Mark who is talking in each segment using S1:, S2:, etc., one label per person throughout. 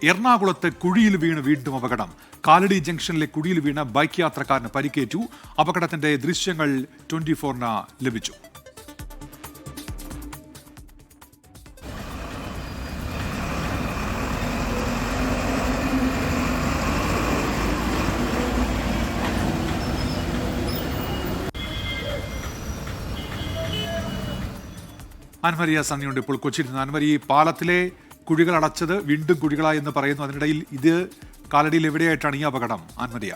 S1: എറണാകുളത്ത് കുഴിയിൽ വീണ് വീണ്ടും അപകടം. കാലടി ജംഗ്ഷനിലെ കുഴിയിൽ വീണ ബൈക്ക് യാത്രക്കാരന് പരിക്കേറ്റു. അപകടത്തിന്റെ ദൃശ്യങ്ങൾ 24-ന് ലഭിച്ചു. അൻമരിയ സണ്ണിയുണ്ട് ഇപ്പോൾ കൊച്ചിയിൽ നിന്ന്. അൻമരി, പാലത്തിലെ കുഴികൾ അടച്ചത് വീണ്ടും കുഴികളായി എന്ന് പറയുന്നു. അതിനിടയിൽ ഇത് കാലടിയിൽ എവിടെയായിട്ടാണ് ഈ അപകടം? അൻമരിയ,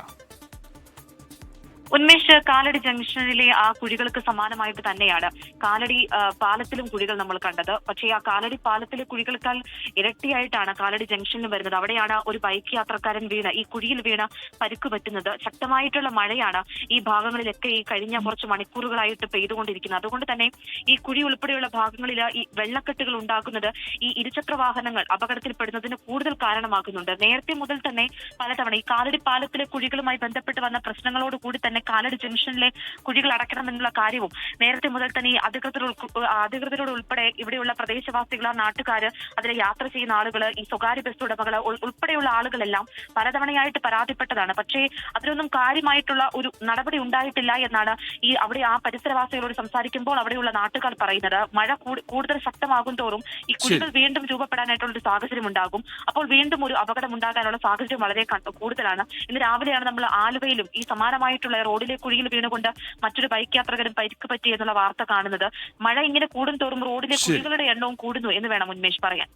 S2: ഉന്മേഷ്, കാലടി ജംഗ്ഷനിലെ ആ കുഴികൾക്ക് സമാനമായിട്ട് തന്നെയാണ് കാലടി പാലത്തിലും കുഴികൾ നമ്മൾ കണ്ടത്. പക്ഷേ ആ കാലടി പാലത്തിലെ കുഴികൾക്കാൾ ഇരട്ടിയായിട്ടാണ് കാലടി ജംഗ്ഷനിൽ വരുന്നത്. അവിടെയാണ് ഒരു ബൈക്ക് യാത്രക്കാരൻ വീണ് ഈ കുഴിയിൽ വീണ് പരിക്ക് പറ്റുന്നത്. ശക്തമായിട്ടുള്ള മഴയാണ് ഈ ഭാഗങ്ങളിലൊക്കെ ഈ കഴിഞ്ഞ കുറച്ച് മണിക്കൂറുകളായിട്ട് പെയ്തുകൊണ്ടിരിക്കുന്നത്. അതുകൊണ്ട് തന്നെ ഈ കുഴി ഉൾപ്പെടെയുള്ള ഭാഗങ്ങളിൽ ഈ വെള്ളക്കെട്ടുകൾ ഉണ്ടാക്കുന്നത് ഈ ഇരുചക്ര വാഹനങ്ങൾ അപകടത്തിൽപ്പെടുന്നതിന് കൂടുതൽ കാരണമാകുന്നുണ്ട്. നേരത്തെ മുതൽ തന്നെ പലതവണ ഈ കാലടി പാലത്തിലെ കുഴികളുമായി ബന്ധപ്പെട്ട് വന്ന പ്രശ്നങ്ങളോട് കൂടി തന്നെ കാലടി ജംഗ്ഷനിലെ കുഴികൾ അടയ്ക്കണമെന്നുള്ള കാര്യവും നേരത്തെ മുതൽ തന്നെ ഈ അധികൃതരോട് ഉൾപ്പെടെ ഇവിടെയുള്ള പ്രദേശവാസികൾ, നാട്ടുകാര്, അതിലെ യാത്ര ചെയ്യുന്ന ആളുകൾ, ഈ സ്വകാര്യ ബസ് ഉടമകൾ ഉൾപ്പെടെയുള്ള ആളുകളെല്ലാം പലതവണയായിട്ട് പരാതിപ്പെട്ടതാണ്. പക്ഷേ അതിലൊന്നും കാര്യമായിട്ടുള്ള ഒരു നടപടി ഉണ്ടായിട്ടില്ല എന്നാണ് ഈ അവിടെ ആ പരിസരവാസികളോട് സംസാരിക്കുമ്പോൾ അവിടെയുള്ള നാട്ടുകാർ പറയുന്നത്. മഴ കൂടുതൽ ശക്തമാകും തോറും ഈ കുഴികൾ വീണ്ടും രൂപപ്പെടാനായിട്ടുള്ള ഒരു സാഹചര്യം ഉണ്ടാകും. അപ്പോൾ വീണ്ടും ഒരു അപകടം ഉണ്ടാകാനുള്ള സാഹചര്യം വളരെ കൂടുതലാണ്. ഇന്ന് രാവിലെയാണ് നമ്മൾ ആലുവയിലും ഈ സമാനമായിട്ടുള്ള റോഡിലെ കുഴിയിൽ വീണുകൊണ്ട് മറ്റൊരു ബൈക്ക് യാത്രകരും പരിക്ക് പറ്റി എന്നുള്ള വാർത്ത കാണുന്നത്. മഴ ഇങ്ങനെ കൂടും തോറും റോഡിലെ കുഴികളുടെ എണ്ണവും കൂടുന്നു എന്ന് വേണം ഉന്മേഷ് പറയാൻ.